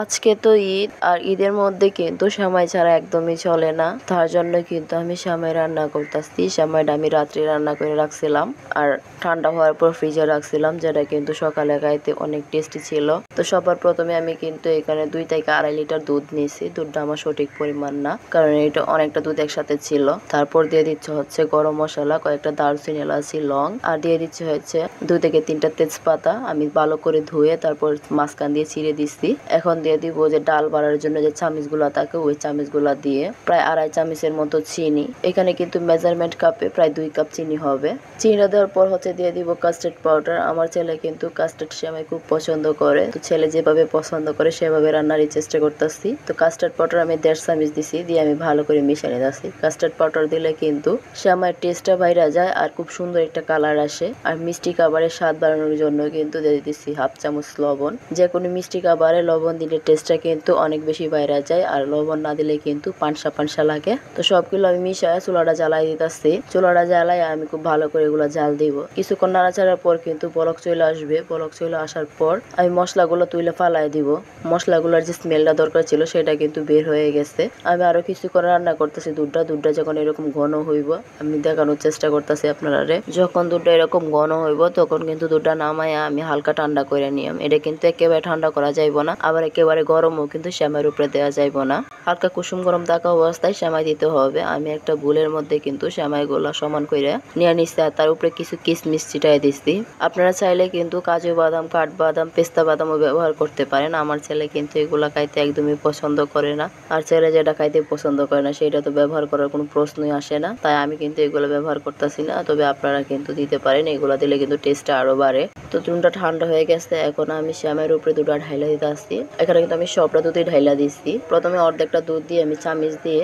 আজকে তো ঈদ, আর ঈদের মধ্যে কিন্তু সেমাই ছাড়া একদমই চলে না। তার জন্য কিন্তু আমি সেমাই রান্না করতেছি। সেমাইটা আমি রাত্রে রান্না করে রাখছিলাম আর ঠান্ডা হওয়ার পর ফ্রিজে রাখছিলাম, যেটা কিন্তু সকালে খাইতে অনেক টেস্টি ছিল। তো সবার প্রথমে আমি কিন্তু এখানে 2 থেকে 2.5 লিটার দুধ নিয়েছি। দুধটা আমার সঠিক পরিমাণ না, কারণ এটা অনেকটা দুধ একসাথে ছিল। তারপর দিয়ে দিচ্ছে হচ্ছে গরম মশলা, কয়েকটা দারুচিনি, এলাচি, লং, আর দিয়ে দিচ্ছে হচ্ছে 2 থেকে 3টা তেজপাতা। আমি ভালো করে ধুয়ে তারপর মাঝখান দিয়ে ছিঁড়ে দিচ্ছি। এখন দিয়ে দিব যে ডাল বাড়ার জন্য যে চামচগুলা থাকে, ওই চামচগুলা দিয়ে প্রায় 2.5 চামচের মতো চিনি। এখানে কিন্তু মেজারমেন্ট কাপে প্রায় 2 কাপ চিনি হবে। চিনিটা দেওয়ার পর হচ্ছে দিয়ে দিব কাস্টার্ড পাউডার। আমার ছেলে কিন্তু কাস্টার্ড সেমাই খুব পছন্দ করে, তো ছেলে যেভাবে পছন্দ করে সেভাবে রান্নার চেষ্টা করতেছি। তো কাস্টার্ড পাউডার আমি 1.5 চামচ দিছি, দিয়ে আমি ভালো করে মিশিয়ে নিতেছি। কাস্টার্ড পাউডার দিলে কিন্তু সেমাইয়ের টেস্টটা বাইরে যায় আর খুব সুন্দর একটা কালার আসে। আর মিষ্টি খাবারের স্বাদ বাড়ানোর জন্য কিন্তু দিয়ে দিচ্ছি 1/2 চামচ লবণ। যে কোনো মিষ্টি খাবারে লবণ দিলে টেস্টটা কিন্তু অনেক বেশি বাইরে যায়, আর লবণ না দিলে কিন্তু পানসা পানসা লাগে। তো সবগুলো আমি মিশায় চুলাটা জ্বালাই দিতেছি। চুলাটা জ্বালাই আমি খুব ভালো করে এগুলো জাল দিব। কিছুক্ষণ নাড়াচাড়ার পর কিন্তু বলক চলে আসবে। বলক চলে আসার পর আমি মশলাগুলো তুলে ফালাই দিব। মশলাগুলোর যে স্মেলটা দরকার ছিল সেটা কিন্তু বের হয়ে গেছে। আমি আরো কিছুক্ষণ রান্না করতেছি। দুধটা যখন এরকম ঘন হইব, আমি দেখানোর চেষ্টা করতেছি আপনারা। যখন দুধটা এরকম ঘন হইব তখন কিন্তু দুধটা নামায় আমি হালকা ঠান্ডা করে নিলাম। এটা কিন্তু একেবারে ঠান্ডা করা যাইব না, আবার একেবারে গরমও কিন্তু সেমাইয়ের উপরে দেওয়া যাইব না। হালকা কুসুম গরম থাকা অবস্থায় সেমাই দিতে হবে। আমি একটা বুলের মধ্যে কিন্তু সেমাইগুলো সমান করে নিয়ে নিচ্ছি, আর তার উপরে কিছু কিশমিশ ছিটাই দিচ্ছি। আপনারা চাইলে কিন্তু কাজু বাদাম, কাঠবাদাম, পেস্তা বাদামও ব্যবহার করতে পারেন। আমার ছেলে কিন্তু এগুলা খাইতে একদমই পছন্দ করে না, আর ছেলে যেটা খাইতে পছন্দ করে না সেটা তো ব্যবহার করার কোনো প্রশ্নই আসে না। তাই আমি কিন্তু এগুলো ব্যবহার করতেছি না, তবে আপনারা কিন্তু দিতে পারেন। এগুলো দিলে কিন্তু টেস্টটা আরো বাড়ে। তো দুধটা ঠান্ডা হয়ে গেছে, এখন আমি সেমাইয়ের উপরে দুধটা ঢাইলা দিতে আসছি। এখানে কিন্তু আমি সবটা দুধই ঢাইলা দিচ্ছি। প্রথমে অর্ধেকটা দুধ দিয়ে আমি চামচ দিয়ে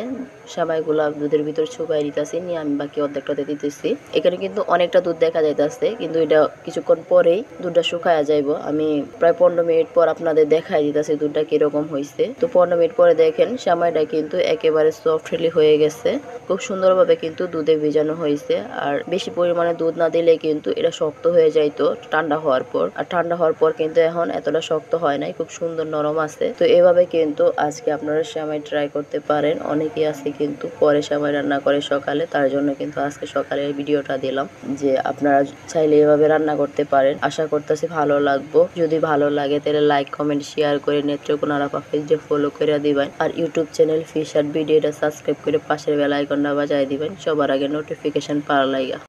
সেমাইগুলা দুধের ভিতর ছুপাই দিতেছি, নিয়ে আমি বাকি অর্ধেকটা দিয়ে দিতেছি। এখানে কিন্তু অনেকটা দুধ দেখা যাইতেছে, কিন্তু এটা কিছুক্ষণ পরেই দুধটা শুকায়া যাইব। আমি প্রায় 15 মিনিট পর আপনাদের দেখাই দিতেছি দুধটা কিরকম হয়েছে। তো 15 মিনিট পরে দেখেন সেমাইটা কিন্তু একেবারে সফটলি হয়ে গেছে। খুব সুন্দরভাবে কিন্তু দুধে ভিজানো হয়েছে। আর বেশি পরিমাণে দুধ না দিলে কিন্তু এটা শক্ত হয়ে যাইতো ঠান্ডা হওয়ার পর, আর ঠান্ডা হওয়ার পর কিন্তু এখন এতটা শক্ত হয় নাই, খুব সুন্দর নরম আছে। তো এভাবে কিন্তু আজকে আপনারা সেমাই ট্রাই করতে পারেন। অনেকেই আছে কিন্তু পরে সেমাই রান্না করে সকালে, তার জন্য কিন্তু আজকে সকালে এই ভিডিওটা দিলাম যে আপনারা চাইলে এভাবে রান্না করতে পারেন। আশা করতেছি ভালো লাগবো। যদি ভালো লাগে তাহলে লাইক, কমেন্ট, শেয়ার করে নেত্রকোনা আপা পেজে ফলো করে দিবেন। আর ইউটিউব চ্যানেল ফিশ আর ভিডিওটা সাবস্ক্রাইব করে পাশের বেল আইকনটা বাজায় দিবেন সবার আগে নোটিফিকেশন পাওয়ার লাগা।